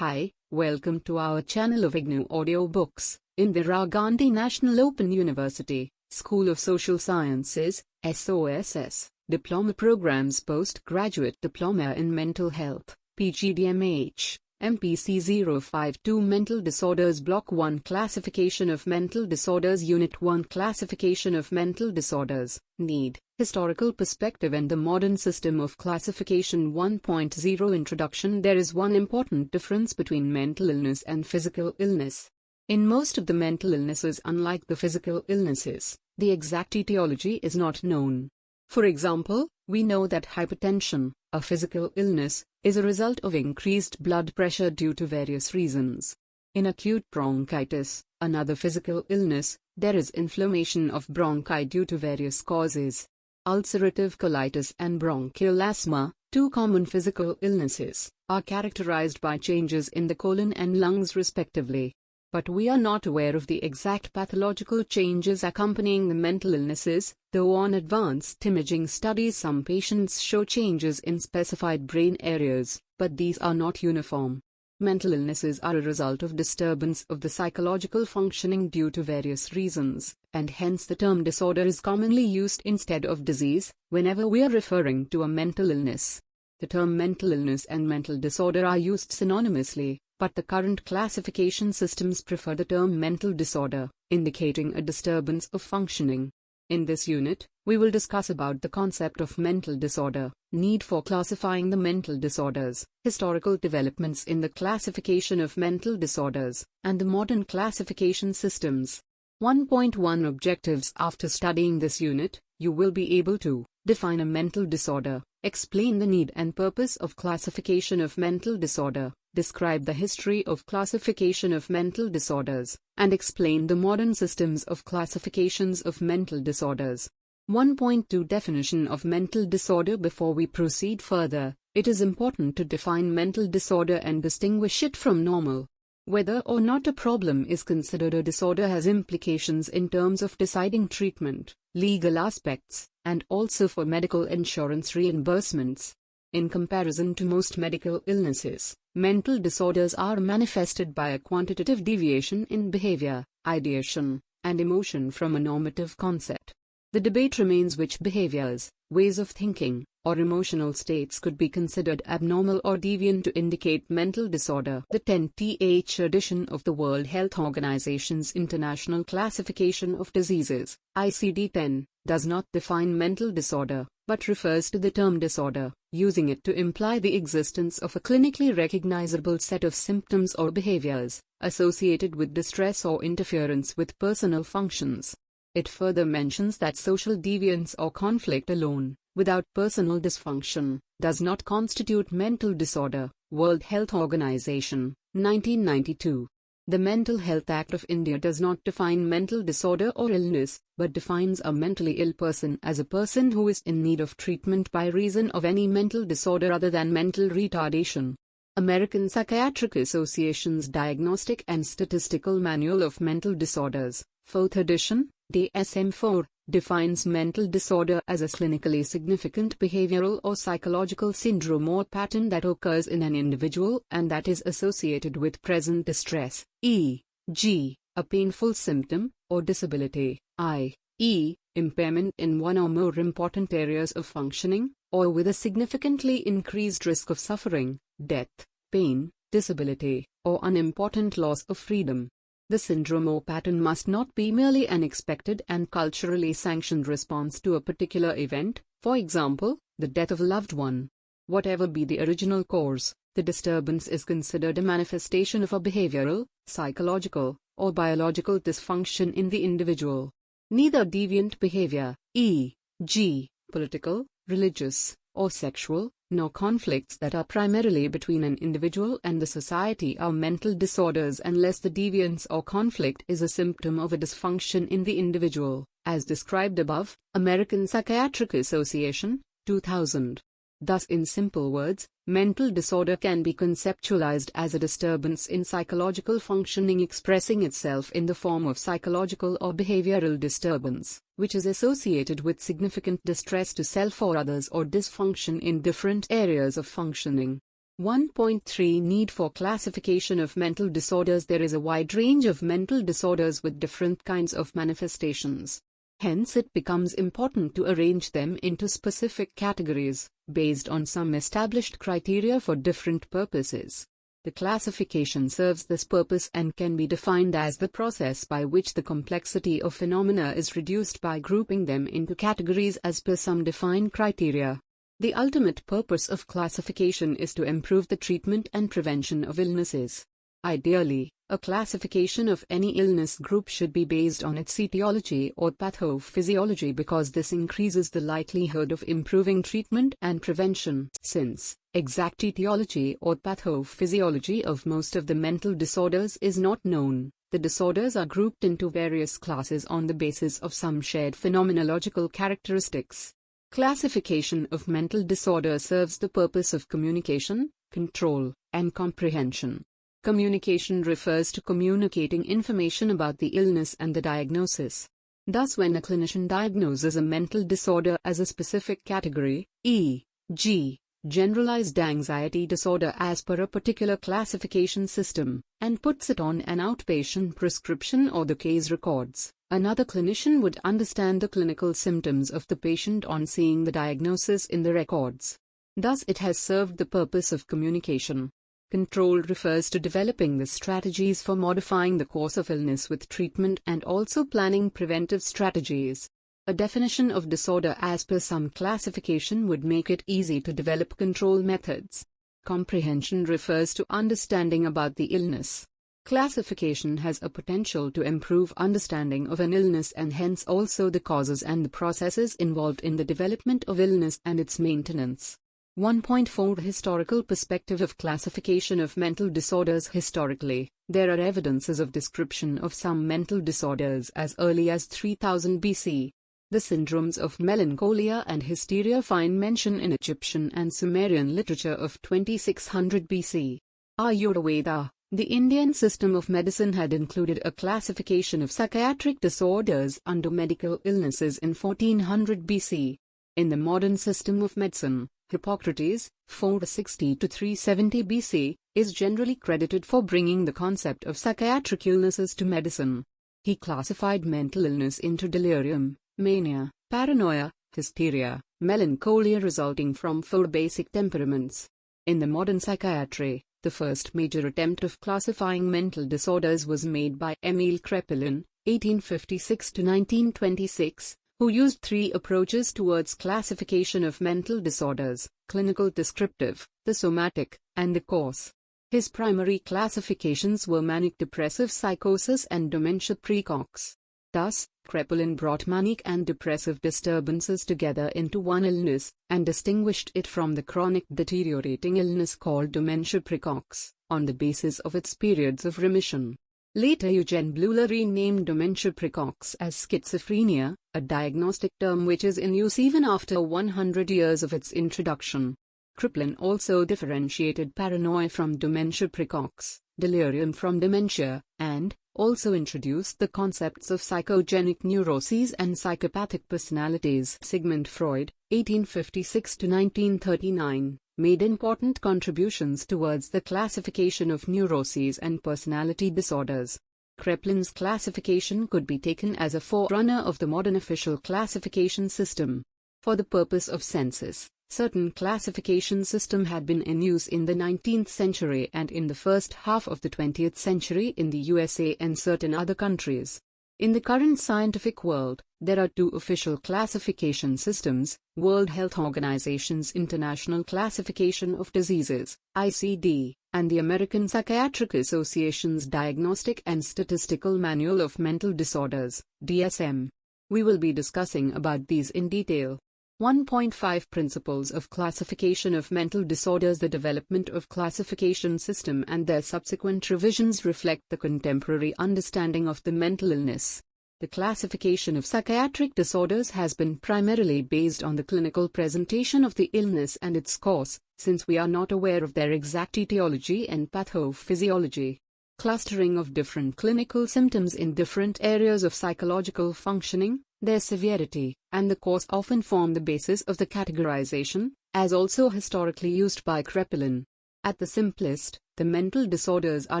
Hi, welcome to our channel of IGNOU Audiobooks, Indira Gandhi National Open University, School of Social Sciences, SOSS, Diploma Programmes Postgraduate Diploma in Mental Health, PGDMH, MPC 052 Mental Disorders Block 1 Classification of Mental Disorders Unit 1 Classification of Mental Disorders, Need, Historical Perspective and the Modern System of Classification 1.0 Introduction. There is one important difference between mental illness and physical illness. In most of the mental illnesses, unlike the physical illnesses, the exact etiology is not known. For example, we know that hypertension, a physical illness, is a result of increased blood pressure due to various reasons. In acute bronchitis, another physical illness, there is inflammation of bronchi due to various causes. Ulcerative colitis and bronchial asthma, two common physical illnesses, are characterized by changes in the colon and lungs respectively. But we are not aware of the exact pathological changes accompanying the mental illnesses, though on advanced imaging studies some patients show changes in specified brain areas, but these are not uniform. Mental illnesses are a result of disturbance of the psychological functioning due to various reasons, and hence the term disorder is commonly used instead of disease, whenever we are referring to a mental illness. The term mental illness and mental disorder are used synonymously, but the current classification systems prefer the term mental disorder, indicating a disturbance of functioning. In this unit, we will discuss about the concept of mental disorder, need for classifying the mental disorders, historical developments in the classification of mental disorders, and the modern classification systems. 1.1 Objectives. After studying this unit, you will be able to define a mental disorder, explain the need and purpose of classification of mental disorder, describe the history of classification of mental disorders, and explain the modern systems of classifications of mental disorders. 1.2 Definition of mental disorder. Before we proceed further, it is important to define mental disorder and distinguish it from normal. Whether or not a problem is considered a disorder has implications in terms of deciding treatment, legal aspects, and also for medical insurance reimbursements. In comparison to most medical illnesses, mental disorders are manifested by a quantitative deviation in behavior, ideation, and emotion from a normative concept. The debate remains which behaviors, ways of thinking, or emotional states could be considered abnormal or deviant to indicate mental disorder. The 10th edition of the World Health Organization's International Classification of Diseases, ICD-10, does not define mental disorder, but refers to the term disorder, using it to imply the existence of a clinically recognizable set of symptoms or behaviors, associated with distress or interference with personal functions. It further mentions that social deviance or conflict alone, without personal dysfunction, does not constitute mental disorder. World Health Organization, 1992. The Mental Health Act of India does not define mental disorder or illness, but defines a mentally ill person as a person who is in need of treatment by reason of any mental disorder other than mental retardation. American Psychiatric Association's Diagnostic and Statistical Manual of Mental Disorders, 4th edition, DSM-4, defines mental disorder as a clinically significant behavioral or psychological syndrome or pattern that occurs in an individual and that is associated with present distress, e.g., a painful symptom, or disability, i.e., impairment in one or more important areas of functioning, or with a significantly increased risk of suffering, death, pain, disability, or unimportant loss of freedom. The syndrome or pattern must not be merely an expected and culturally sanctioned response to a particular event, for example, the death of a loved one. Whatever be the original cause, the disturbance is considered a manifestation of a behavioral, psychological, or biological dysfunction in the individual. Neither deviant behavior, e.g., political, religious, or sexual, nor conflicts that are primarily between an individual and the society are mental disorders unless the deviance or conflict is a symptom of a dysfunction in the individual, as described above. American Psychiatric Association, 2000. Thus, in simple words, mental disorder can be conceptualized as a disturbance in psychological functioning expressing itself in the form of psychological or behavioral disturbance, which is associated with significant distress to self or others or dysfunction in different areas of functioning. 1.3 Need for classification of mental disorders. There is a wide range of mental disorders with different kinds of manifestations. Hence, it becomes important to arrange them into specific categories, based on some established criteria for different purposes. The classification serves this purpose and can be defined as the process by which the complexity of phenomena is reduced by grouping them into categories as per some defined criteria. The ultimate purpose of classification is to improve the treatment and prevention of illnesses. Ideally, a classification of any illness group should be based on its etiology or pathophysiology because this increases the likelihood of improving treatment and prevention. Since exact etiology or pathophysiology of most of the mental disorders is not known, the disorders are grouped into various classes on the basis of some shared phenomenological characteristics. Classification of mental disorder serves the purpose of communication, control, and comprehension. Communication refers to communicating information about the illness and the diagnosis. Thus, when a clinician diagnoses a mental disorder as a specific category, e.g., generalized anxiety disorder as per a particular classification system, and puts it on an outpatient prescription or the case records, another clinician would understand the clinical symptoms of the patient on seeing the diagnosis in the records. Thus, it has served the purpose of communication. Control refers to developing the strategies for modifying the course of illness with treatment and also planning preventive strategies. A definition of disorder as per some classification would make it easy to develop control methods. Comprehension refers to understanding about the illness. Classification has a potential to improve understanding of an illness and hence also the causes and the processes involved in the development of illness and its maintenance. 1.4 Historical perspective of classification of mental disorders. Historically, there are evidences of description of some mental disorders as early as 3000 BC. The syndromes of melancholia and hysteria find mention in Egyptian and Sumerian literature of 2600 BC. Ayurveda, the Indian system of medicine, had included a classification of psychiatric disorders under medical illnesses in 1400 BC. In the modern system of medicine, Hippocrates, 460 to 370 BC, is generally credited for bringing the concept of psychiatric illnesses to medicine. He classified mental illness into delirium, mania, paranoia, hysteria, melancholia resulting from 4 basic temperaments. In the modern psychiatry, the first major attempt of classifying mental disorders was made by Emil Kraepelin, 1856 to 1926. Who used 3 approaches towards classification of mental disorders: clinical descriptive, the somatic, and the course. His primary classifications were manic depressive psychosis and dementia praecox. Thus, Kraepelin brought manic and depressive disturbances together into one illness, and distinguished it from the chronic deteriorating illness called dementia praecox, on the basis of its periods of remission. Later, Eugene Bleuler renamed dementia praecox as schizophrenia, a diagnostic term which is in use even after 100 years of its introduction. Kraepelin also differentiated paranoia from dementia praecox, delirium from dementia, and also introduced the concepts of psychogenic neuroses and psychopathic personalities. Sigmund Freud, 1856 to 1939. Made important contributions towards the classification of neuroses and personality disorders. Kraepelin's classification could be taken as a forerunner of the modern official classification system. For the purpose of census, certain classification system had been in use in the 19th century and in the first half of the 20th century in the USA and certain other countries. In the current scientific world, there are 2 official classification systems: World Health Organization's International Classification of Diseases, ICD, and the American Psychiatric Association's Diagnostic and Statistical Manual of Mental Disorders, DSM. We will be discussing about these in detail. 1.5 Principles of classification of mental disorders. The development of classification system and their subsequent revisions reflect the contemporary understanding of the mental illness. The classification of psychiatric disorders has been primarily based on the clinical presentation of the illness and its cause, since we are not aware of their exact etiology and pathophysiology. Clustering of different clinical symptoms in different areas of psychological functioning, their severity, and the cause often form the basis of the categorization, as also historically used by Kraepelin. At the simplest, the mental disorders are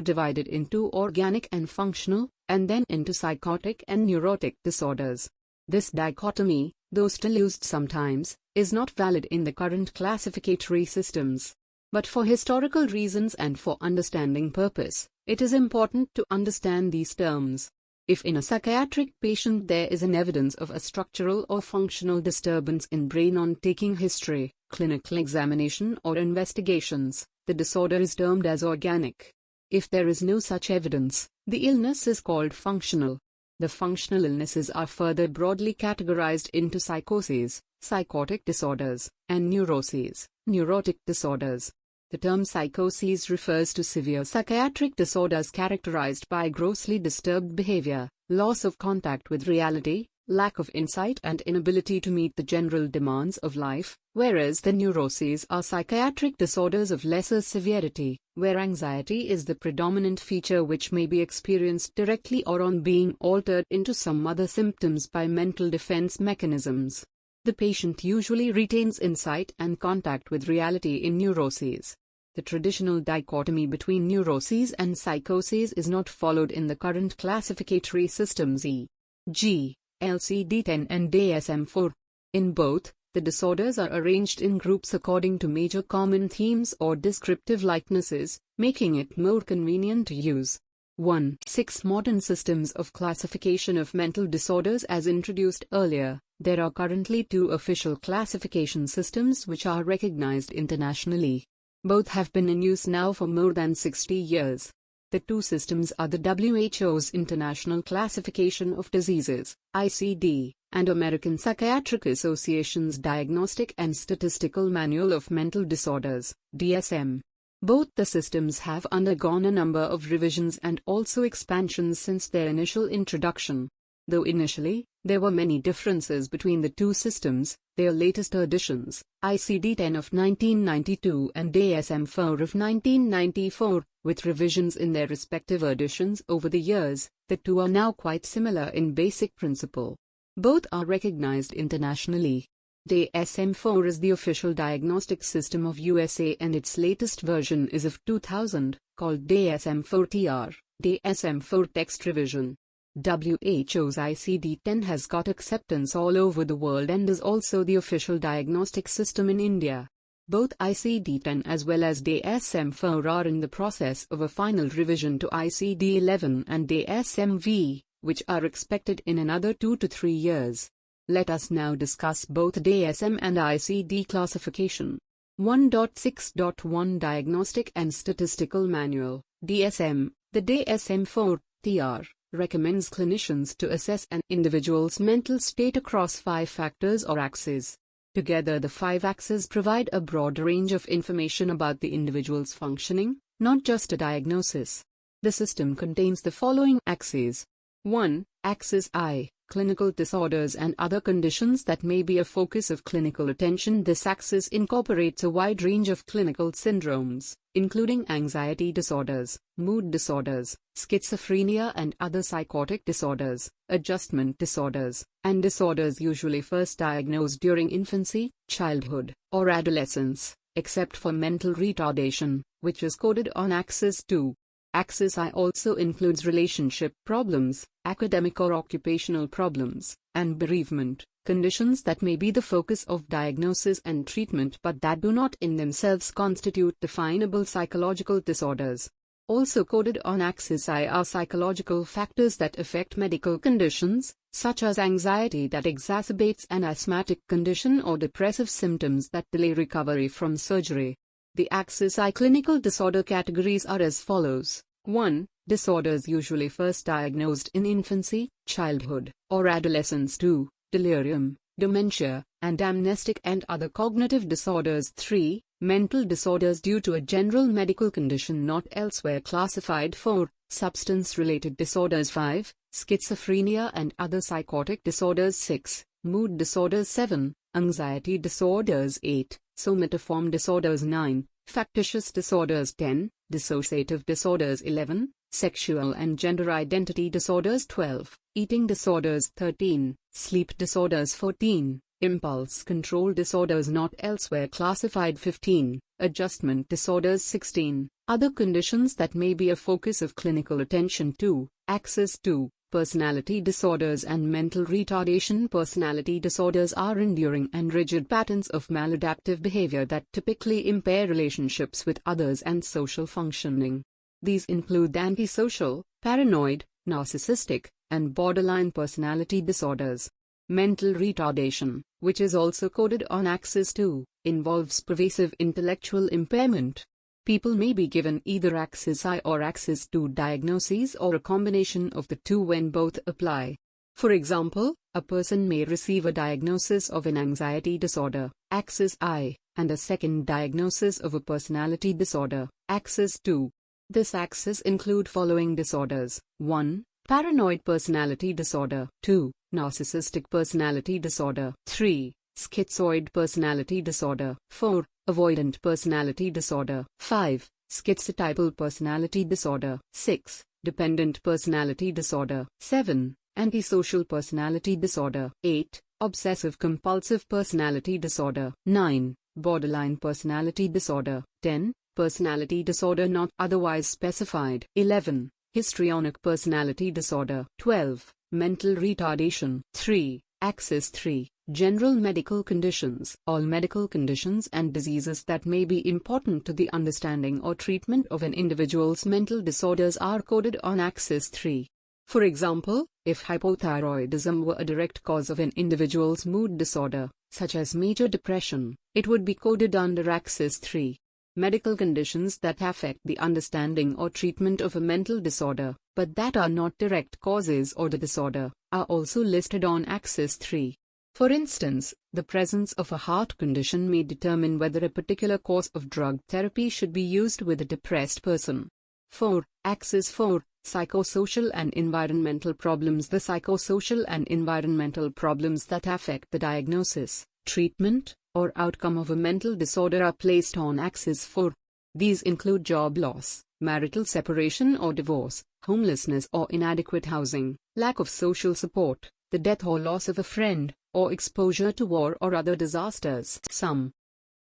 divided into organic and functional, and then into psychotic and neurotic disorders. This dichotomy, though still used sometimes, is not valid in the current classificatory systems. But for historical reasons and for understanding purpose, it is important to understand these terms. If in a psychiatric patient there is an evidence of a structural or functional disturbance in brain on taking history, clinical examination or investigations, the disorder is termed as organic. If there is no such evidence, the illness is called functional. The functional illnesses are further broadly categorized into psychoses, psychotic disorders, and neuroses, neurotic disorders. The term psychoses refers to severe psychiatric disorders characterized by grossly disturbed behavior, loss of contact with reality, lack of insight and inability to meet the general demands of life, whereas the neuroses are psychiatric disorders of lesser severity, where anxiety is the predominant feature which may be experienced directly or on being altered into some other symptoms by mental defense mechanisms. The patient usually retains insight and contact with reality in neuroses. The traditional dichotomy between neuroses and psychoses is not followed in the current classificatory systems e.g., LCD-10 and DSM-4. In both, the disorders are arranged in groups according to major common themes or descriptive likenesses, making it more convenient to use. 1. 6 modern systems of classification of mental disorders as introduced earlier. There are currently 2 official classification systems which are recognized internationally. Both have been in use now for more than 60 years. The 2 systems are the WHO's International Classification of Diseases, ICD, and American Psychiatric Association's Diagnostic and Statistical Manual of Mental Disorders, DSM. Both the systems have undergone a number of revisions and also expansions since their initial introduction. Though initially, there were many differences between the 2 systems, their latest editions, ICD-10 of 1992 and DSM-4 of 1994, with revisions in their respective editions over the years, the 2 are now quite similar in basic principle. Both are recognized internationally. DSM-4 is the official diagnostic system of USA and its latest version is of 2000, called DSM-4-TR, DSM-4 Text Revision. WHO's ICD-10 has got acceptance all over the world and is also the official diagnostic system in India. Both ICD-10 as well as DSM-4 are in the process of a final revision to ICD-11 and DSM-V, which are expected in another 2 to 3 years. Let us now discuss both DSM and ICD classification. 1.6.1 Diagnostic and Statistical Manual, DSM. The DSM-4, TR, recommends clinicians to assess an individual's mental state across 5 factors or axes. Together the 5 axes provide a broad range of information about the individual's functioning, not just a diagnosis. The system contains the following axes. 1. Axis I, clinical disorders and other conditions that may be a focus of clinical attention. This axis incorporates a wide range of clinical syndromes, including anxiety disorders, mood disorders, schizophrenia and other psychotic disorders, adjustment disorders, and disorders usually first diagnosed during infancy, childhood, or adolescence, except for mental retardation, which is coded on Axis II. Axis I also includes relationship problems, academic or occupational problems, and bereavement, conditions that may be the focus of diagnosis and treatment but that do not in themselves constitute definable psychological disorders. Also coded on Axis I are psychological factors that affect medical conditions, such as anxiety that exacerbates an asthmatic condition or depressive symptoms that delay recovery from surgery. The Axis I clinical disorder categories are as follows. 1. Disorders usually first diagnosed in infancy, childhood, or adolescence. 2. Delirium, dementia, and amnestic and other cognitive disorders. 3. Mental disorders due to a general medical condition not elsewhere classified. 4. Substance-related disorders. 5. Schizophrenia and other psychotic disorders. 6. Mood disorders. 7. Anxiety disorders. 8. Somatoform disorders. 9. Factitious disorders. 10. Dissociative disorders. 11. Sexual and gender identity disorders. 12. Eating disorders. 13. Sleep disorders. 14. Impulse control disorders not elsewhere classified. 15. adjustment disorders. 16. Other conditions that may be a focus of clinical attention. 2. Access to personality disorders and mental retardation. Personality disorders are enduring and rigid patterns of maladaptive behavior that typically impair relationships with others and social functioning. These include antisocial, paranoid, narcissistic, and borderline personality disorders. Mental retardation, which is also coded on Axis 2, involves pervasive intellectual impairment. People may be given either Axis I or Axis 2 diagnoses or a combination of the two when both apply. For example, a person may receive a diagnosis of an anxiety disorder, Axis I, and a second diagnosis of a personality disorder, Axis 2. This axis include following disorders: 1. Paranoid personality disorder. 2. Narcissistic personality disorder. 3. Schizoid personality disorder. 4. Avoidant personality disorder. 5. Schizotypal personality disorder. 6. Dependent personality disorder. 7. Antisocial personality disorder. 8. Obsessive compulsive personality disorder. 9. Borderline personality disorder. 10. Personality disorder not otherwise specified. 11. Histrionic personality disorder. 12. Mental retardation. 3. Axis 3. General medical conditions. All medical conditions and diseases that may be important to the understanding or treatment of an individual's mental disorders are coded on Axis 3. For example, if hypothyroidism were a direct cause of an individual's mood disorder, such as major depression, it would be coded under Axis 3. Medical conditions that affect the understanding or treatment of a mental disorder, but that are not direct causes or the disorder, are also listed on Axis 3. For instance, the presence of a heart condition may determine whether a particular course of drug therapy should be used with a depressed person. 4. Axis 4. Psychosocial and environmental problems. The psychosocial and environmental problems that affect the diagnosis, treatment, or outcome of a mental disorder are placed on Axis 4. These include job loss, marital separation or divorce, homelessness or inadequate housing, lack of social support, the death or loss of a friend, or exposure to war or other disasters. Some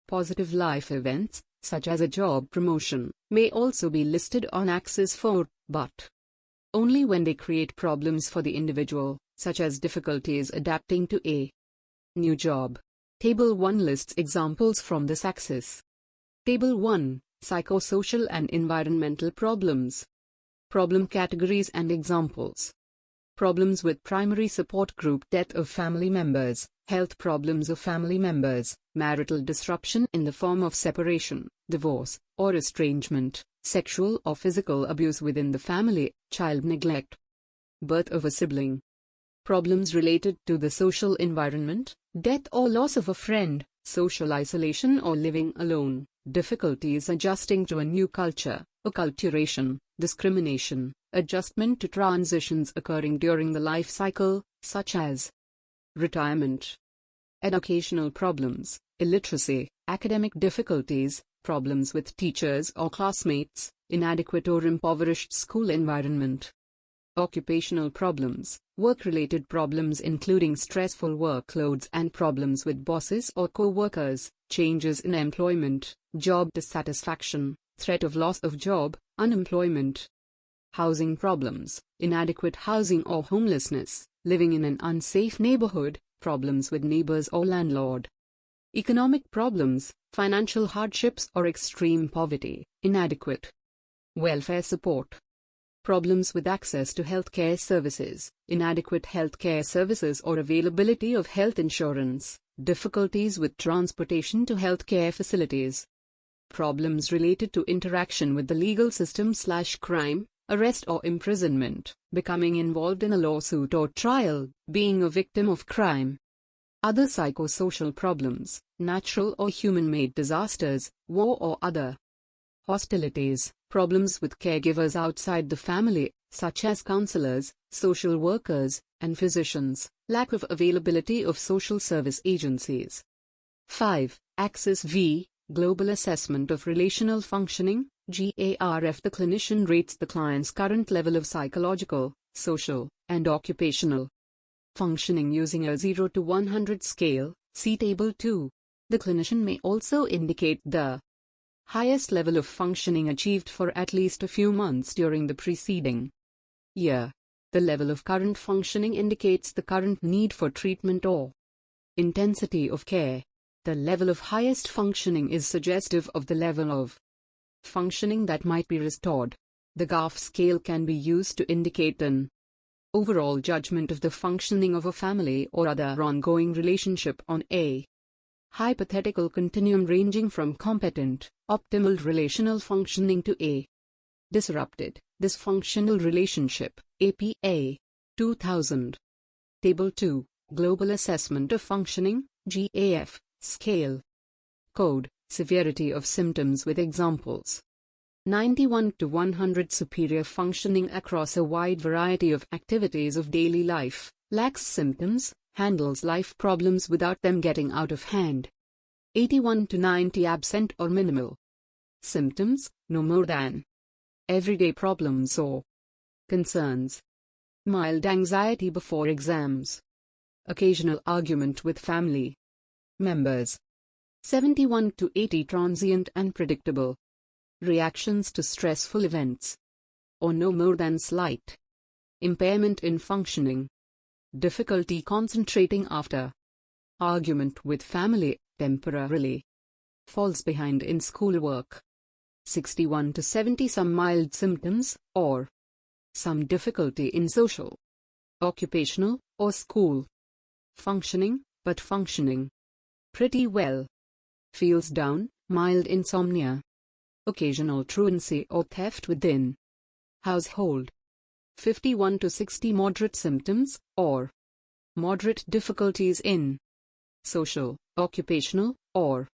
positive life events, such as a job promotion, may also be listed on Axis 4, but only when they create problems for the individual, such as difficulties adapting to a new job. Table 1 lists examples from this axis. Table 1. Psychosocial and environmental problems. Problem categories and examples. Problems with primary support group: death of family members, health problems of family members, marital disruption in the form of separation, divorce, or estrangement, sexual or physical abuse within the family, child neglect, birth of a sibling. Problems related to the social environment: death or loss of a friend, social isolation or living alone, difficulties adjusting to a new culture, acculturation, discrimination, adjustment to transitions occurring during the life cycle, such as retirement. Educational problems: illiteracy, academic difficulties, problems with teachers or classmates, inadequate or impoverished school environment. Occupational problems: work-related problems including stressful workloads and problems with bosses or co-workers, changes in employment, job dissatisfaction, threat of loss of job, unemployment. Housing problems: inadequate housing or homelessness, living in an unsafe neighborhood, problems with neighbors or landlord. Economic problems: financial hardships or extreme poverty, inadequate welfare support. Problems with access to healthcare services, inadequate healthcare services or availability of health insurance, difficulties with transportation to healthcare facilities. Problems related to interaction with the legal system / crime, arrest or imprisonment, becoming involved in a lawsuit or trial, being a victim of crime. Other psychosocial problems: natural or human-made disasters, war or other hostilities, problems with caregivers outside the family, such as counselors, social workers, and physicians, lack of availability of social service agencies. 5. Axis V. Global Assessment of Relational Functioning, GARF. The clinician rates the client's current level of psychological, social, and occupational functioning using a 0 to 100 scale, see Table 2. The clinician may also indicate the Highest level of functioning achieved for at least a few months during the preceding year. The level of current functioning indicates the current need for treatment or intensity of care. The level of highest functioning is suggestive of the level of functioning that might be restored. The GAF scale can be used to indicate an overall judgment of the functioning of a family or other ongoing relationship on a hypothetical continuum ranging from competent, optimal relational functioning to a disrupted, dysfunctional relationship. APA 2000. Table 2. Global Assessment of Functioning, GAF, Scale. Code, Severity of Symptoms with examples. 91 to 100 superior functioning across a wide variety of activities of daily life, lacks symptoms, handles life problems without them getting out of hand. 81 to 90 absent or minimal symptoms, no more than everyday problems or concerns. Mild anxiety before exams. Occasional argument with family members. 71 to 80 transient and predictable reactions to stressful events, or no more than slight impairment in functioning. Difficulty concentrating after argument with family, temporarily falls behind in schoolwork. 61 to 70 some mild symptoms, or some difficulty in social, occupational, or school functioning, but functioning pretty well. Feels down, mild insomnia. Occasional truancy or theft within household. 51 to 60 moderate symptoms, or moderate difficulties in social, occupational, or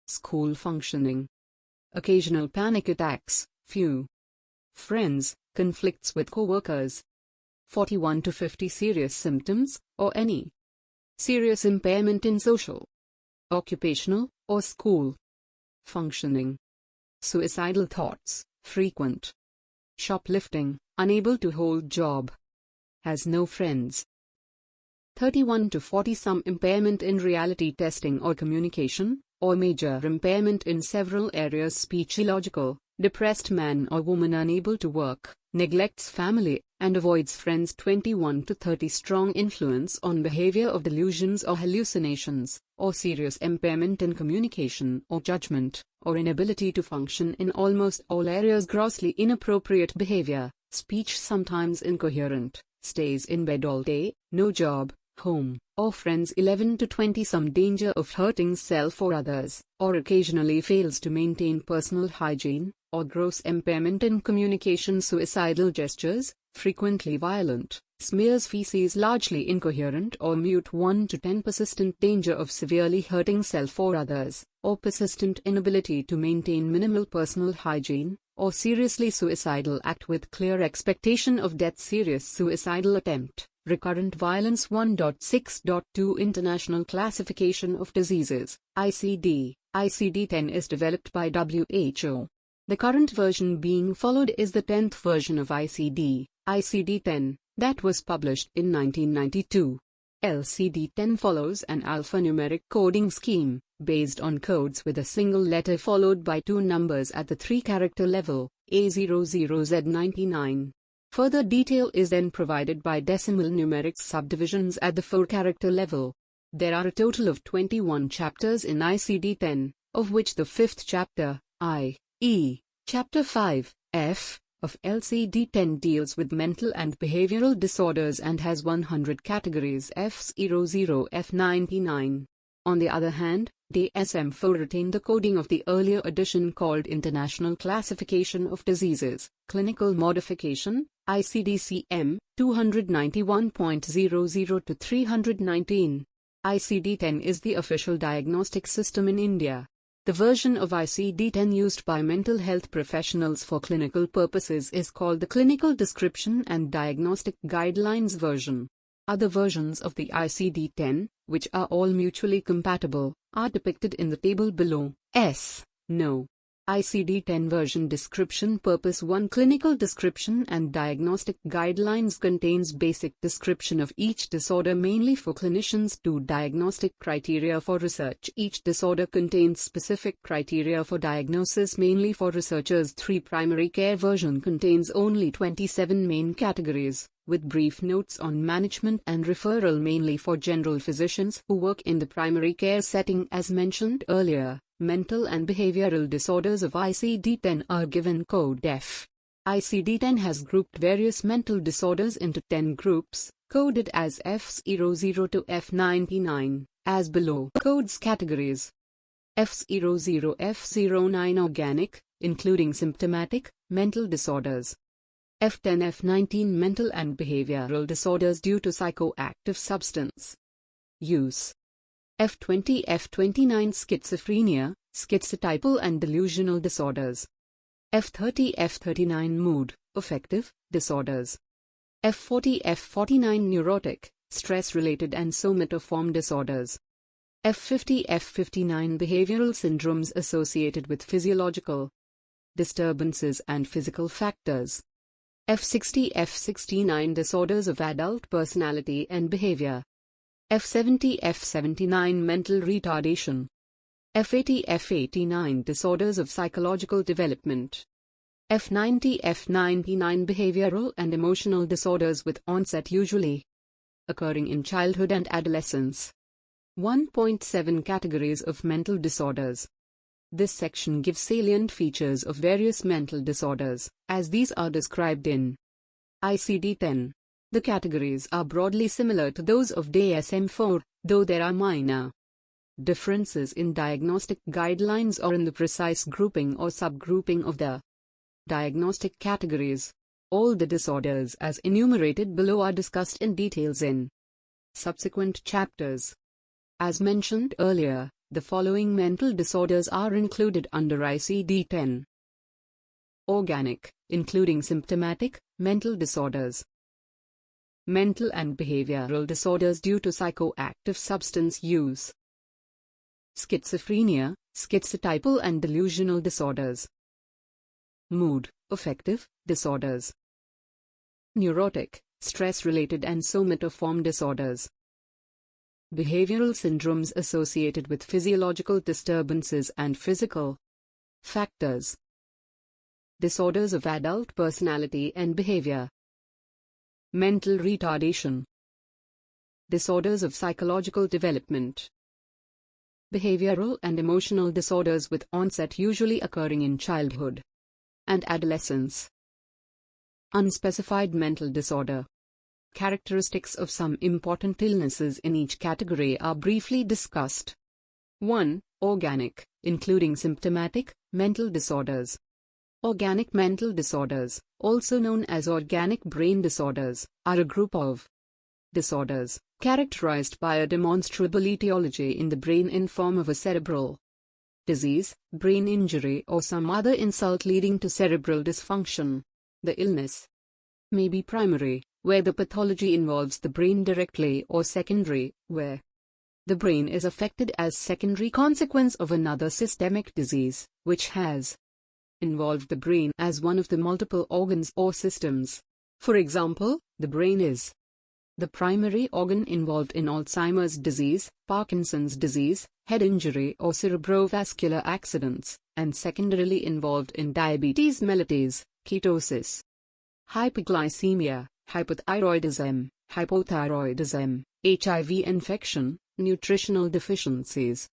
school functioning. Occasional panic attacks, few friends, conflicts with co-workers. 41 to 50 serious symptoms, or any serious impairment in social, occupational, or school functioning. Suicidal thoughts, frequent. Shoplifting, unable to hold job. Has no friends. 31 to 40 some impairment in reality testing or communication, or major impairment in several areas speech illogical, depressed man or woman unable to work, neglects family, and avoids friends. 21 to 30 strong influence on behavior of delusions or hallucinations, or serious impairment in communication or judgment, or inability to function in almost all areas. Grossly inappropriate behavior, speech sometimes incoherent, stays in bed all day, no job, home, or friends. 11 to 20 some danger of hurting self or others, or occasionally fails to maintain personal hygiene, or gross impairment in communication. Suicidal gestures, frequently violent, smears feces largely incoherent or mute. 1 to 10 persistent danger of severely hurting self or others, or persistent inability to maintain minimal personal hygiene, or seriously suicidal act with clear expectation of death. Serious suicidal attempt, recurrent violence. 1.6.2 International Classification of Diseases, ICD. ICD-10 is developed by WHO. The current version being followed is the 10th version of ICD-10, that was published in 1992. LCD-10 follows an alphanumeric coding scheme, based on codes with a single letter followed by two numbers at the 3-character level, A00Z99. Further detail is then provided by decimal numeric subdivisions at the 4-character level. There are a total of 21 chapters in ICD-10, of which the 5th chapter, I.E. Chapter 5, F, of LCD-10 deals with mental and behavioral disorders and has 100 categories F00, F99. On the other hand, DSM-4 retained the coding of the earlier edition called International Classification of Diseases, Clinical Modification, ICD-CM, 291.00 to 319. ICD-10 is the official diagnostic system in India. The version of ICD-10 used by mental health professionals for clinical purposes is called the Clinical Description and Diagnostic Guidelines version. Other versions of the ICD-10, which are all mutually compatible, are depicted in the table below. No. ICD-10 version description. Purpose 1. Clinical description and diagnostic guidelines contains basic description of each disorder mainly for clinicians. 2. Diagnostic criteria for research. Each disorder contains specific criteria for diagnosis mainly for researchers. 3. Primary care version contains only 27 main categories, with brief notes on management and referral mainly for general physicians who work in the primary care setting. As mentioned earlier, mental and behavioral disorders of ICD-10 are given code F. ICD-10 has grouped various mental disorders into 10 groups, coded as F00 to F99, as below. Codes categories: F00 F09 organic, including symptomatic, mental disorders. F10 F19 mental and behavioral disorders due to psychoactive substance use. F20 F29 schizophrenia, schizotypal and delusional disorders. F30 F39 mood, affective disorders. F40 F49 neurotic, stress-related and somatoform disorders. F50 F59 behavioral syndromes associated with physiological disturbances and physical factors. F60 F69 disorders of adult personality and behavior. F70 F79 mental retardation. F80 F89 disorders of psychological development. F90 F99 behavioral and emotional disorders with onset usually occurring in childhood and adolescence. 1.7 Categories of mental disorders. This section gives salient features of various mental disorders, as these are described in ICD-10. The categories are broadly similar to those of DSM-4, though there are minor differences in diagnostic guidelines or in the precise grouping or subgrouping of the diagnostic categories. All the disorders as enumerated below are discussed in details in subsequent chapters. As mentioned earlier, the following mental disorders are included under ICD-10. Organic, including symptomatic, mental disorders. Mental and behavioral disorders due to psychoactive substance use. Schizophrenia, schizotypal and delusional disorders. Mood, affective disorders. Neurotic, stress-related and somatoform disorders. Behavioral syndromes associated with physiological disturbances and physical factors. Disorders of adult personality and behavior. Mental retardation. Disorders of psychological development. Behavioral and emotional disorders with onset usually occurring in childhood and adolescence. Unspecified mental disorder. Characteristics of some important illnesses in each category are briefly discussed. 1. Organic, including symptomatic, mental disorders. Organic mental disorders, also known as organic brain disorders, are a group of disorders characterized by a demonstrable etiology in the brain in form of a cerebral disease, brain injury or some other insult leading to cerebral dysfunction. The illness may be primary, where the pathology involves the brain directly, or secondary, where the brain is affected as secondary consequence of another systemic disease, which has involved the brain as one of the multiple organs or systems. For example, the brain is the primary organ involved in Alzheimer's disease, Parkinson's disease, head injury or cerebrovascular accidents, and secondarily involved in diabetes mellitus, ketosis, hyperglycemia, hypothyroidism, hypothyroidism, HIV infection, nutritional deficiencies,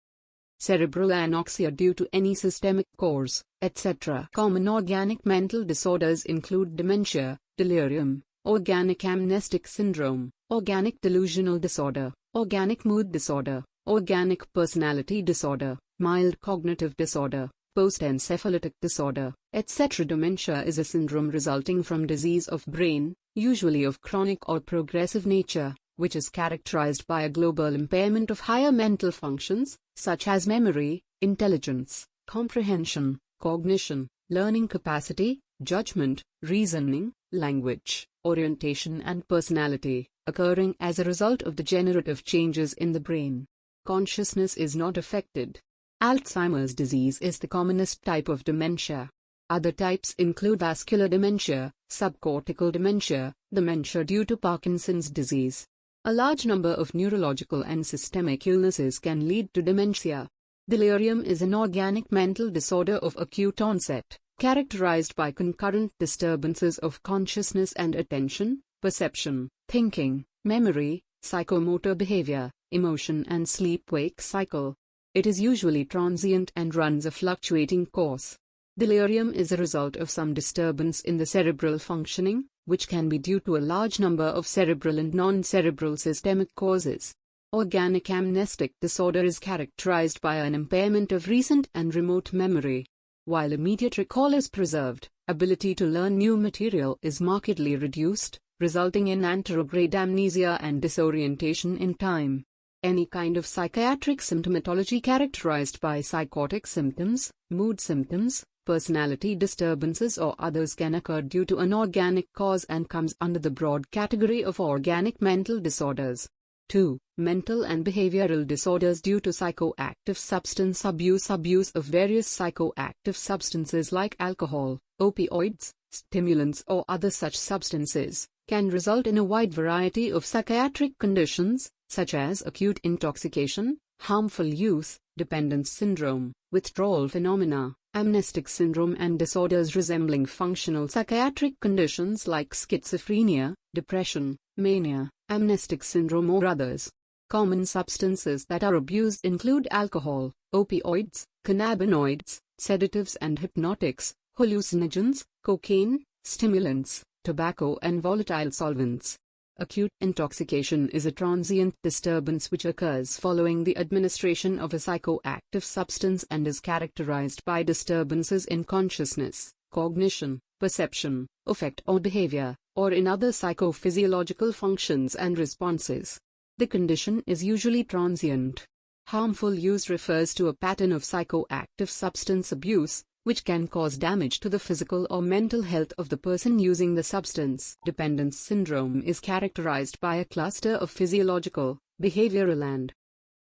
cerebral anoxia due to any systemic cause, etc. Common organic mental disorders include dementia, delirium, organic amnestic syndrome, organic delusional disorder, organic mood disorder, organic personality disorder, mild cognitive disorder, post-encephalitic disorder, etc. Dementia is a syndrome resulting from disease of brain, usually of chronic or progressive nature, which is characterized by a global impairment of higher mental functions, such as memory, intelligence, comprehension, cognition, learning capacity, judgment, reasoning, language, orientation and personality, occurring as a result of degenerative changes in the brain. Consciousness is not affected. Alzheimer's disease is the commonest type of dementia. Other types include vascular dementia, subcortical dementia, dementia due to Parkinson's disease. A large number of neurological and systemic illnesses can lead to dementia. Delirium is an organic mental disorder of acute onset, characterized by concurrent disturbances of consciousness and attention, perception, thinking, memory, psychomotor behavior, emotion and sleep-wake cycle. It is usually transient and runs a fluctuating course. Delirium is a result of some disturbance in the cerebral functioning, which can be due to a large number of cerebral and non-cerebral systemic causes. Organic amnestic disorder is characterized by an impairment of recent and remote memory. While immediate recall is preserved, ability to learn new material is markedly reduced, resulting in anterograde amnesia and disorientation in time. Any kind of psychiatric symptomatology characterized by psychotic symptoms, mood symptoms, personality disturbances or others can occur due to an organic cause and comes under the broad category of organic mental disorders. 2. Mental and behavioral disorders due to psychoactive substance abuse. Abuse of various psychoactive substances like alcohol, opioids, stimulants or other such substances can result in a wide variety of psychiatric conditions, such as acute intoxication, harmful use, dependence syndrome, withdrawal phenomena, amnestic syndrome and disorders resembling functional psychiatric conditions like schizophrenia, depression, mania, amnestic syndrome or others. Common substances that are abused include alcohol, opioids, cannabinoids, sedatives and hypnotics, hallucinogens, cocaine, stimulants, tobacco and volatile solvents. Acute intoxication is a transient disturbance which occurs following the administration of a psychoactive substance and is characterized by disturbances in consciousness, cognition, perception, affect or behavior, or in other psychophysiological functions and responses. The condition is usually transient. Harmful use refers to a pattern of psychoactive substance abuse, which can cause damage to the physical or mental health of the person using the substance. Dependence syndrome is characterized by a cluster of physiological, behavioral and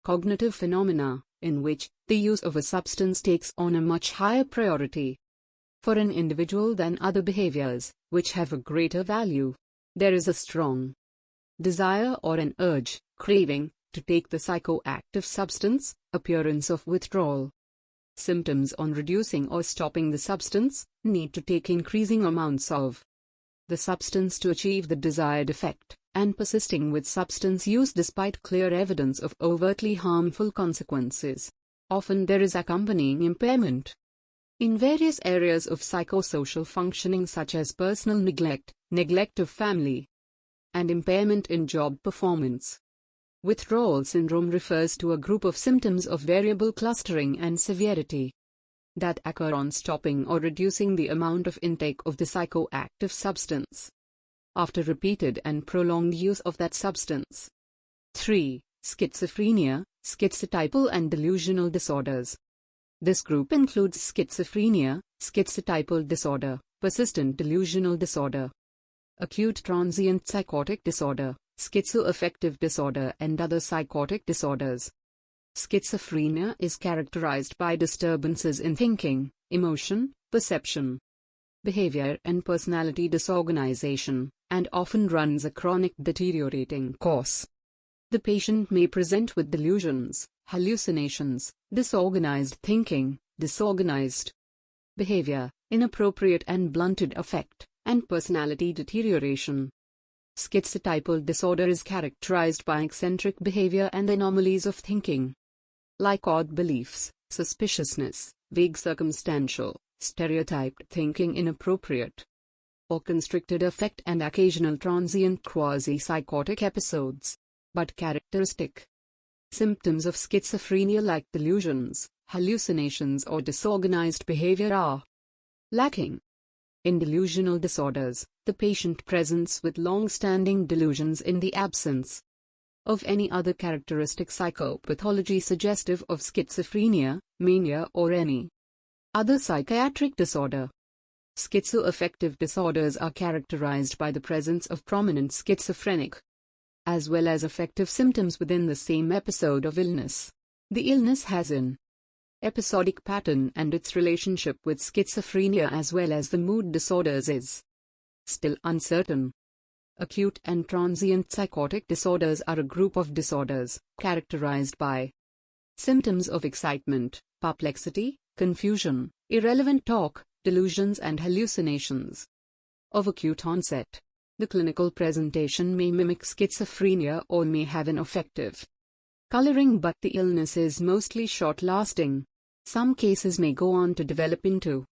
cognitive phenomena, in which the use of a substance takes on a much higher priority for an individual than other behaviors, which have a greater value. There is a strong desire or an urge, craving, to take the psychoactive substance, appearance of withdrawal. Symptoms on reducing or stopping the substance, need to take increasing amounts of the substance to achieve the desired effect, and persisting with substance use despite clear evidence of overtly harmful consequences. Often there is accompanying impairment in various areas of psychosocial functioning such as personal neglect, neglect of family, and impairment in job performance. Withdrawal syndrome refers to a group of symptoms of variable clustering and severity that occur on stopping or reducing the amount of intake of the psychoactive substance after repeated and prolonged use of that substance. 3. Schizophrenia, schizotypal and delusional disorders. This group includes schizophrenia, schizotypal disorder, persistent delusional disorder, acute transient psychotic disorder, schizoaffective disorder and other psychotic disorders. Schizophrenia is characterized by disturbances in thinking, emotion, perception, behavior and personality disorganization, and often runs a chronic deteriorating course. The patient may present with delusions, hallucinations, disorganized thinking, disorganized behavior, inappropriate and blunted affect, and personality deterioration. Schizotypal disorder is characterized by eccentric behavior and anomalies of thinking, like odd beliefs, suspiciousness, vague circumstantial, stereotyped thinking inappropriate, or constricted affect and occasional transient quasi-psychotic episodes. But characteristic symptoms of schizophrenia like delusions, hallucinations or disorganized behavior are lacking. In delusional disorders, the patient presents with long-standing delusions in the absence of any other characteristic psychopathology suggestive of schizophrenia, mania or any other psychiatric disorder. Schizoaffective disorders are characterized by the presence of prominent schizophrenic as well as affective symptoms within the same episode of illness. The illness has in episodic pattern and its relationship with schizophrenia as well as the mood disorders is still uncertain. Acute and transient psychotic disorders are a group of disorders characterized by symptoms of excitement, perplexity, confusion, irrelevant talk, delusions and hallucinations. Of acute onset, the clinical presentation may mimic schizophrenia or may have an affective coloring, but the illness is mostly short-lasting. Some cases may go on to develop into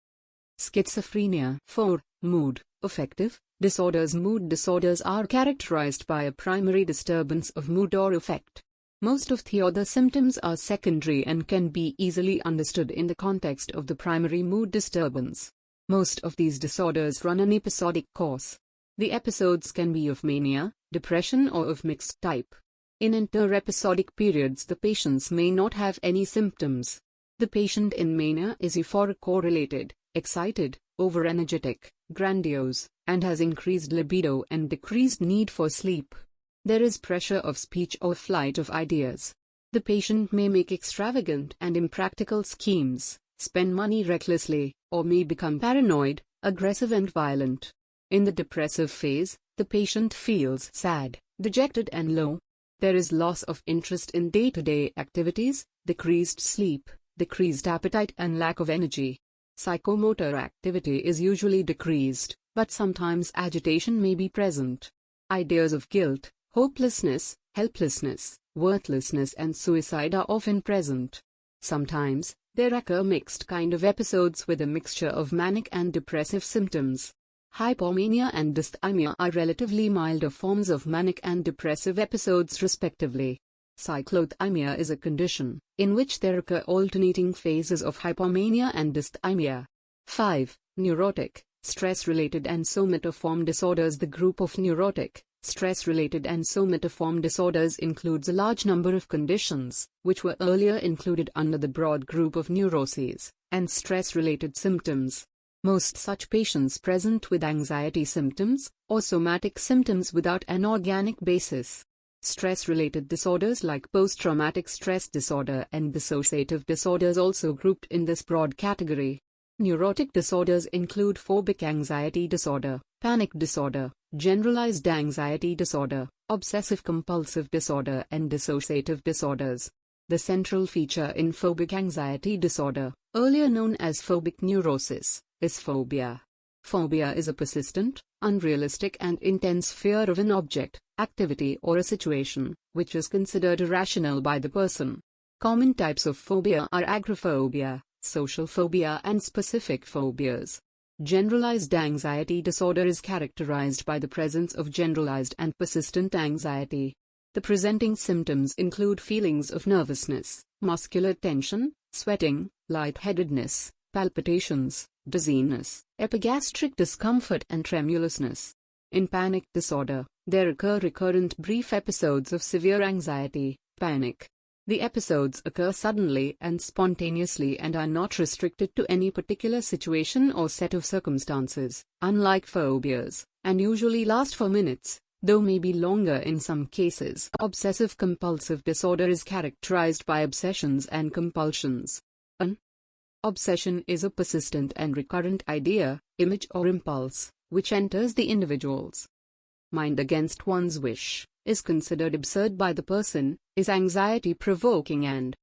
schizophrenia. 4. Mood, affective disorders. Mood disorders are characterized by a primary disturbance of mood or affect. Most of the other symptoms are secondary and can be easily understood in the context of the primary mood disturbance. Most of these disorders run an episodic course. The episodes can be of mania, depression or of mixed type. In inter-episodic periods the patients may not have any symptoms. The patient in mania is euphoric or elated, excited, over-energetic, grandiose, and has increased libido and decreased need for sleep. There is pressure of speech or flight of ideas. The patient may make extravagant and impractical schemes, spend money recklessly, or may become paranoid, aggressive and violent. In the depressive phase, the patient feels sad, dejected and low. There is loss of interest in day-to-day activities, decreased sleep, decreased appetite and lack of energy. Psychomotor activity is usually decreased, but sometimes agitation may be present. Ideas of guilt, hopelessness, helplessness, worthlessness and suicide are often present. Sometimes, there occur mixed kind of episodes with a mixture of manic and depressive symptoms. Hypomania and dysthymia are relatively milder forms of manic and depressive episodes respectively. Cyclothymia is a condition in which there occur alternating phases of hypomania and dysthymia. 5. Neurotic, stress-related and somatoform disorders. The group of neurotic, stress-related and somatoform disorders includes a large number of conditions, which were earlier included under the broad group of neuroses and stress-related symptoms. Most such patients present with anxiety symptoms or somatic symptoms without an organic basis. Stress-related disorders like post-traumatic stress disorder and dissociative disorders also grouped in this broad category. Neurotic disorders include phobic anxiety disorder, panic disorder, generalized anxiety disorder, obsessive-compulsive disorder and dissociative disorders. The central feature in phobic anxiety disorder, earlier known as phobic neurosis, is phobia. Phobia is a persistent, unrealistic and intense fear of an object, activity or a situation, which is considered irrational by the person. Common types of phobia are agoraphobia, social phobia and specific phobias. Generalized anxiety disorder is characterized by the presence of generalized and persistent anxiety. The presenting symptoms include feelings of nervousness, muscular tension, sweating, lightheadedness, palpitations, dizziness, epigastric discomfort and tremulousness. In panic disorder, there occur recurrent brief episodes of severe anxiety, panic. The episodes occur suddenly and spontaneously and are not restricted to any particular situation or set of circumstances, unlike phobias, and usually last for minutes, though may be longer in some cases. Obsessive-compulsive disorder is characterized by obsessions and compulsions. An obsession is a persistent and recurrent idea, image or impulse, which enters the individual's mind against one's wish, is considered absurd by the person, is anxiety-provoking and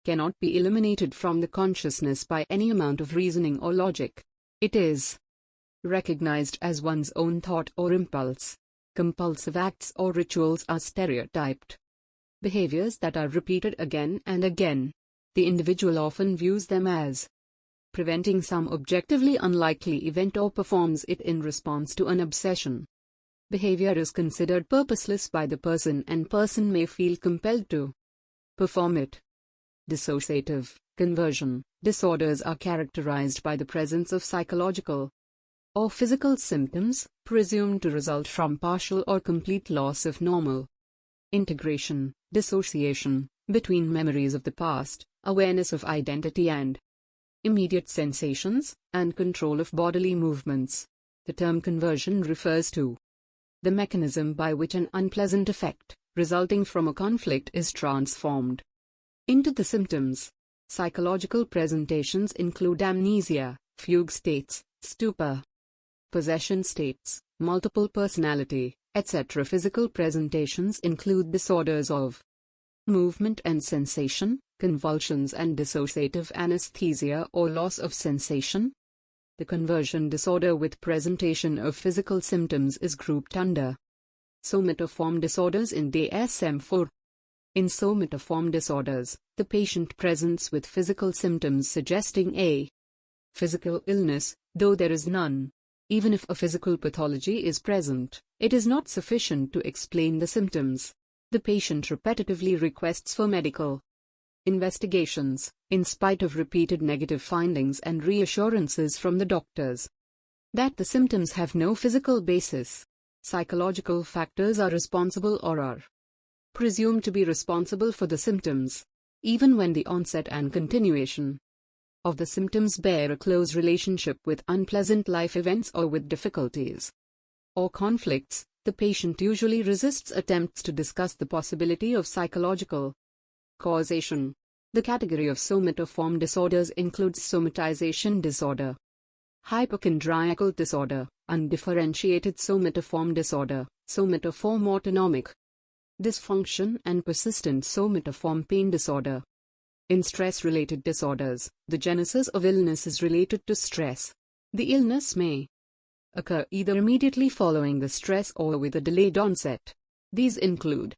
cannot be eliminated from the consciousness by any amount of reasoning or logic. It is recognized as one's own thought or impulse. Compulsive acts or rituals are stereotyped behaviors that are repeated again and again. The individual often views them as preventing some objectively unlikely event or performs it in response to an obsession. Behavior is considered purposeless by the person and person may feel compelled to perform it. Dissociative, conversion disorders are characterized by the presence of psychological or physical symptoms, presumed to result from partial or complete loss of normal integration, dissociation, between memories of the past, awareness of identity and immediate sensations, and control of bodily movements. The term conversion refers to the mechanism by which an unpleasant effect, resulting from a conflict, is transformed into the symptoms Psychological presentations include amnesia, fugue states, stupor, possession states, multiple personality, etc. Physical presentations include disorders of movement and sensation, convulsions and dissociative anesthesia or loss of sensation. The conversion disorder with presentation of physical symptoms is grouped under somatoform disorders in DSM-4. In somatoform disorders, the patient presents with physical symptoms suggesting a physical illness, though there is none. Even if a physical pathology is present, it is not sufficient to explain the symptoms. The patient repetitively requests for medical investigations, in spite of repeated negative findings and reassurances from the doctors that the symptoms have no physical basis. Psychological factors are responsible or are presumed to be responsible for the symptoms, even when the onset and continuation of the symptoms bear a close relationship with unpleasant life events or with difficulties or conflicts. The patient usually resists attempts to discuss the possibility of psychological causation. The category of somatoform disorders includes somatization disorder, hypochondriacal disorder, undifferentiated somatoform disorder, somatoform autonomic dysfunction, and persistent somatoform pain disorder. In stress-related disorders, the genesis of illness is related to stress. The illness may occur either immediately following the stress or with a delayed onset. These include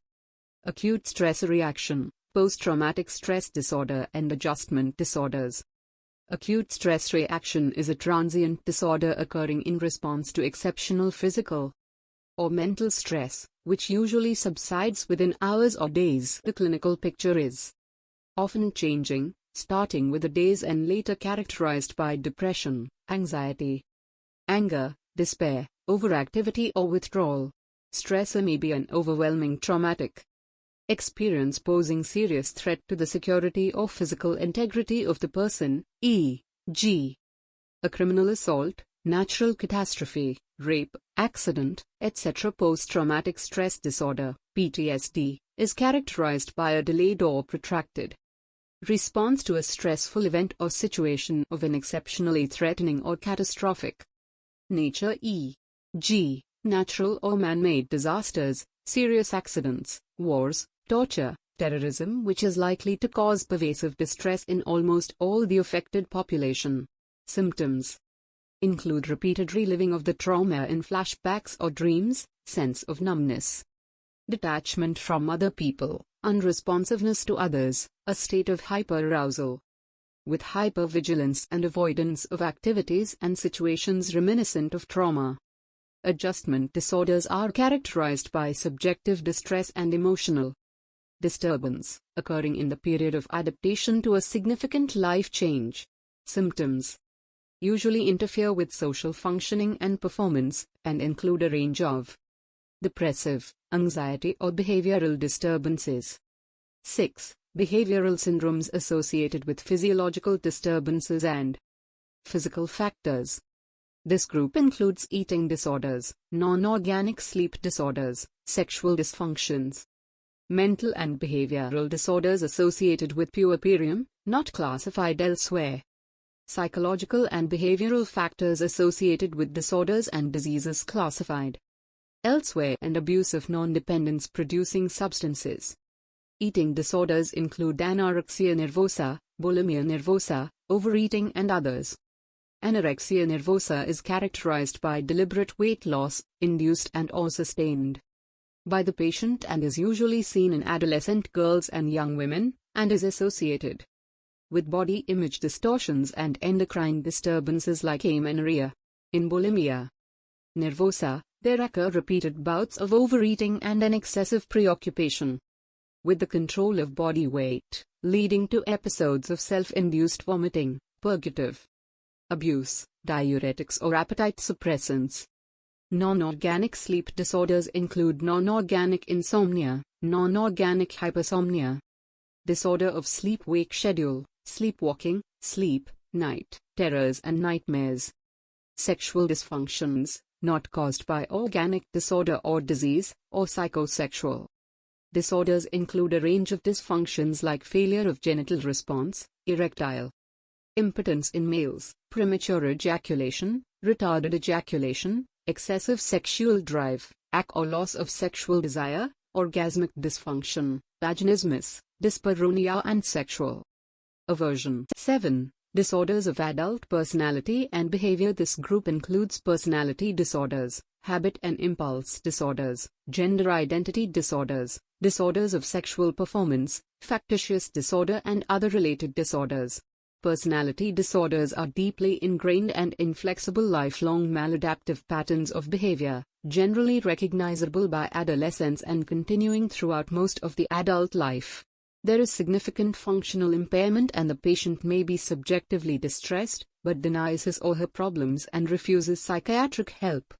acute stress reaction, post-traumatic stress disorder, and adjustment disorders. Acute stress reaction is a transient disorder occurring in response to exceptional physical or mental stress, which usually subsides within hours or days. The clinical picture is often changing, starting with the days and later characterized by depression, anxiety, anger, despair, overactivity or withdrawal. Stressor may be an overwhelming traumatic experience posing serious threat to the security or physical integrity of the person, e.g., a criminal assault, natural catastrophe, rape, accident, etc. Post-traumatic stress disorder, PTSD, is characterized by a delayed or protracted response to a stressful event or situation of an exceptionally threatening or catastrophic nature, e.g., natural or man-made disasters, serious accidents, wars, torture, terrorism, which is likely to cause pervasive distress in almost all the affected population. Symptoms include repeated reliving of the trauma in flashbacks or dreams, sense of numbness, detachment from other people, unresponsiveness to others, a state of hyperarousal, with hypervigilance and avoidance of activities and situations reminiscent of trauma. Adjustment disorders are characterized by subjective distress and emotional disturbance, occurring in the period of adaptation to a significant life change. Symptoms usually interfere with social functioning and performance, and include a range of depressive, anxiety or behavioral disturbances. 6. Behavioral syndromes associated with physiological disturbances and physical factors. This group includes eating disorders, non-organic sleep disorders, sexual dysfunctions, mental and behavioral disorders associated with puerperium, not classified elsewhere, psychological and behavioral factors associated with disorders and diseases classified elsewhere, and abuse of non-dependence producing substances. Eating disorders include anorexia nervosa, bulimia nervosa, overeating and others. Anorexia nervosa is characterized by deliberate weight loss, induced and or sustained by the patient, and is usually seen in adolescent girls and young women, and is associated with body image distortions and endocrine disturbances like amenorrhea. In bulimia nervosa, there occur repeated bouts of overeating and an excessive preoccupation with the control of body weight, leading to episodes of self-induced vomiting, purgative abuse, diuretics or appetite suppressants. Non-organic sleep disorders include non-organic insomnia, non-organic hypersomnia, disorder of sleep-wake schedule, sleepwalking, sleep, night terrors and nightmares. Sexual dysfunctions, not caused by organic disorder or disease, or psychosexual Disorders include a range of dysfunctions like failure of genital response, erectile impotence in males, premature ejaculation, retarded ejaculation, excessive sexual drive, or loss of sexual desire, orgasmic dysfunction, vaginismus, dyspareunia and sexual aversion. 7. Disorders of adult personality and behavior. This group includes personality disorders, habit and impulse disorders, gender identity disorders, disorders of sexual performance, factitious disorder and other related disorders. Personality disorders are deeply ingrained and inflexible lifelong maladaptive patterns of behavior, generally recognizable by adolescents and continuing throughout most of the adult life. There is significant functional impairment and the patient may be subjectively distressed, but denies his or her problems and refuses psychiatric help.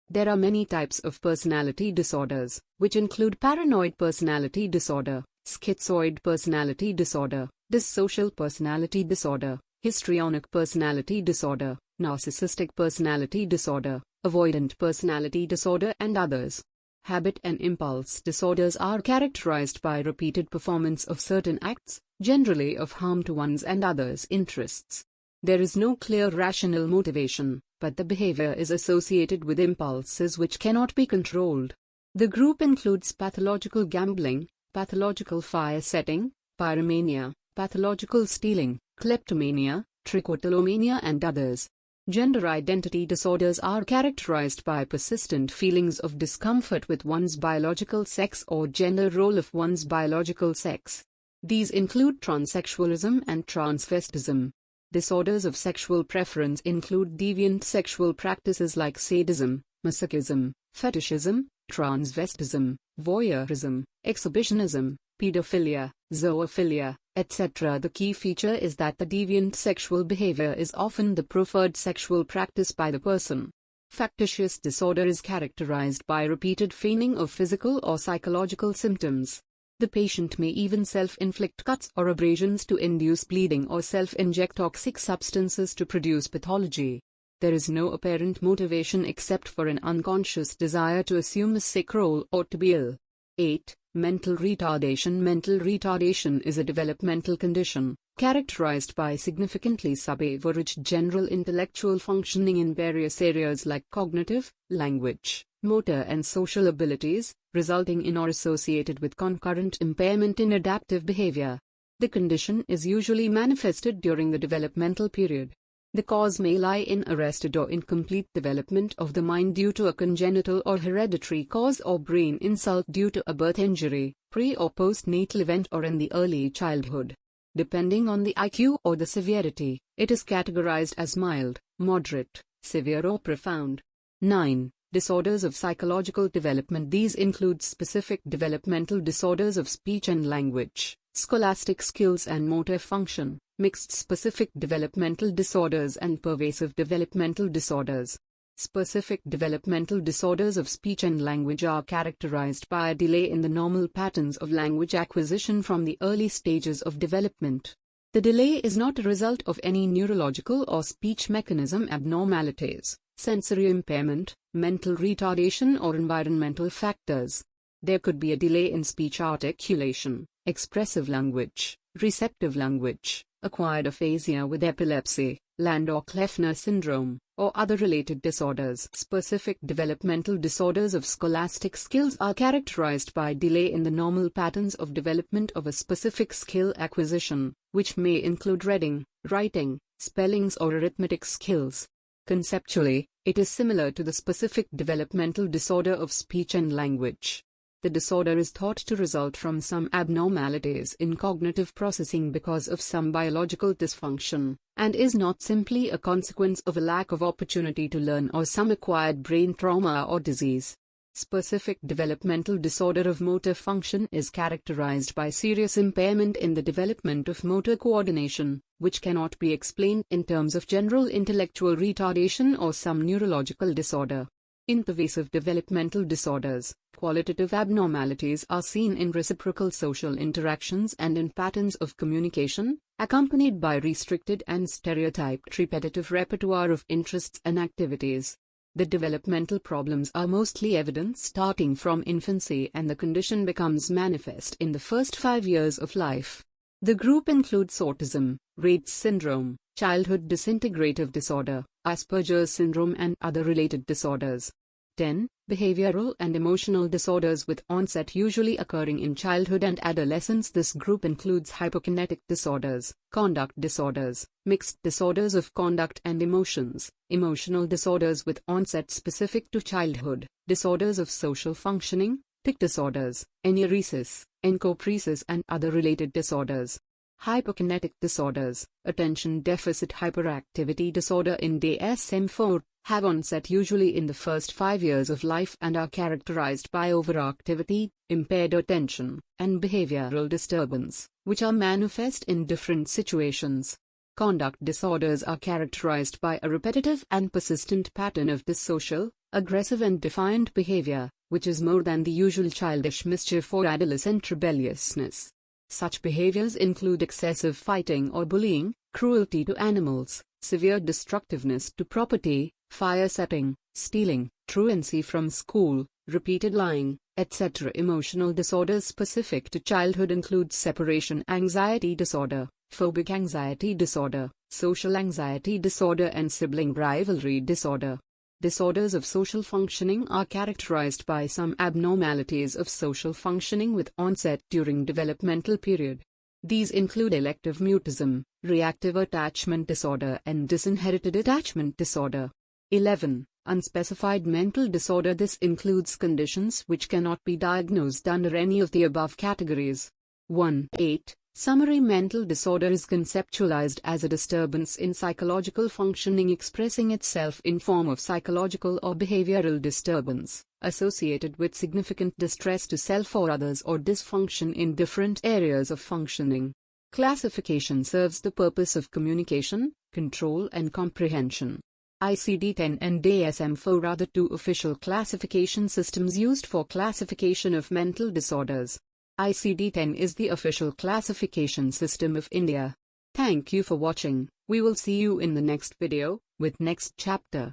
There are many types of personality disorders, which include paranoid personality disorder, schizoid personality disorder, dissocial personality disorder, histrionic personality disorder, narcissistic personality disorder, avoidant personality disorder and others. Habit and impulse disorders are characterized by repeated performance of certain acts, generally of harm to one's and others' interests. There is no clear rational motivation, but the behavior is associated with impulses which cannot be controlled. The group includes pathological gambling, pathological fire setting, pyromania, pathological stealing, kleptomania, trichotillomania and others. Gender identity disorders are characterized by persistent feelings of discomfort with one's biological sex or gender role of one's biological sex. These include transsexualism and transvestism. Disorders of sexual preference include deviant sexual practices like sadism, masochism, fetishism, transvestism, voyeurism, exhibitionism, pedophilia, zoophilia, etc. The key feature is that the deviant sexual behavior is often the preferred sexual practice by the person. Factitious disorder is characterized by repeated feigning of physical or psychological symptoms. The patient may even self-inflict cuts or abrasions to induce bleeding or self-inject toxic substances to produce pathology. There is no apparent motivation except for an unconscious desire to assume a sick role or to be ill. 8. Mental retardation. Mental retardation is a developmental condition, characterized by significantly sub-average general intellectual functioning in various areas like cognitive, language, motor and social abilities, resulting in or associated with concurrent impairment in adaptive behavior. The condition is usually manifested during the developmental period. The cause may lie in arrested or incomplete development of the mind due to a congenital or hereditary cause or brain insult due to a birth injury, pre- or postnatal event or in the early childhood. Depending on the IQ or the severity, it is categorized as mild, moderate, severe or profound. 9. Disorders of psychological development. These include specific developmental disorders of speech and language, scholastic skills and motor function, mixed specific developmental disorders and pervasive developmental disorders. Specific developmental disorders of speech and language are characterized by a delay in the normal patterns of language acquisition from the early stages of development. The delay is not a result of any neurological or speech mechanism abnormalities, sensory impairment, mental retardation or environmental factors. There could be a delay in speech articulation, expressive language, receptive language, acquired aphasia with epilepsy, Landau-Kleffner syndrome, or other related disorders. Specific developmental disorders of scholastic skills are characterized by delay in the normal patterns of development of a specific skill acquisition, which may include reading, writing, spellings or arithmetic skills. Conceptually, it is similar to the specific developmental disorder of speech and language. The disorder is thought to result from some abnormalities in cognitive processing because of some biological dysfunction, and is not simply a consequence of a lack of opportunity to learn or some acquired brain trauma or disease. Specific developmental disorder of motor function is characterized by serious impairment in the development of motor coordination, which cannot be explained in terms of general intellectual retardation or some neurological disorder. In pervasive developmental disorders, qualitative abnormalities are seen in reciprocal social interactions and in patterns of communication, accompanied by restricted and stereotyped repetitive repertoire of interests and activities. The developmental problems are mostly evident starting from infancy, and the condition becomes manifest in the first 5 years of life. The group includes autism, Rett syndrome, childhood disintegrative disorder, Asperger's syndrome, and other related disorders. 10. Behavioral and emotional disorders with onset usually occurring in childhood and adolescence. This group includes hypokinetic disorders, conduct disorders, mixed disorders of conduct and emotions, emotional disorders with onset specific to childhood, disorders of social functioning, tic disorders, enuresis, encopresis, and other related disorders. Hypokinetic disorders, attention deficit hyperactivity disorder in DSM-4, have onset usually in the first 5 years of life and are characterized by overactivity, impaired attention, and behavioral disturbance, which are manifest in different situations. Conduct disorders are characterized by a repetitive and persistent pattern of dissocial, aggressive, and defiant behavior, which is more than the usual childish mischief or adolescent rebelliousness. Such behaviors include excessive fighting or bullying, cruelty to animals, severe destructiveness to property, fire setting, stealing, truancy from school, repeated lying, etc. Emotional disorders specific to childhood include separation anxiety disorder, phobic anxiety disorder, social anxiety disorder, and sibling rivalry disorder. Disorders of social functioning are characterized by some abnormalities of social functioning with onset during developmental period. These include elective mutism, reactive attachment disorder, and disinherited attachment disorder. 11. Unspecified mental disorder. This includes conditions which cannot be diagnosed under any of the above categories. 1. 8. Summary mental disorder is conceptualized as a disturbance in psychological functioning expressing itself in form of psychological or behavioral disturbance, associated with significant distress to self or others or dysfunction in different areas of functioning. Classification serves the purpose of communication, control, and comprehension. ICD-10 and DSM-4 are the two official classification systems used for classification of mental disorders. ICD-10 is the official classification system of India. Thank you for watching. We will see you in the next video, with next chapter.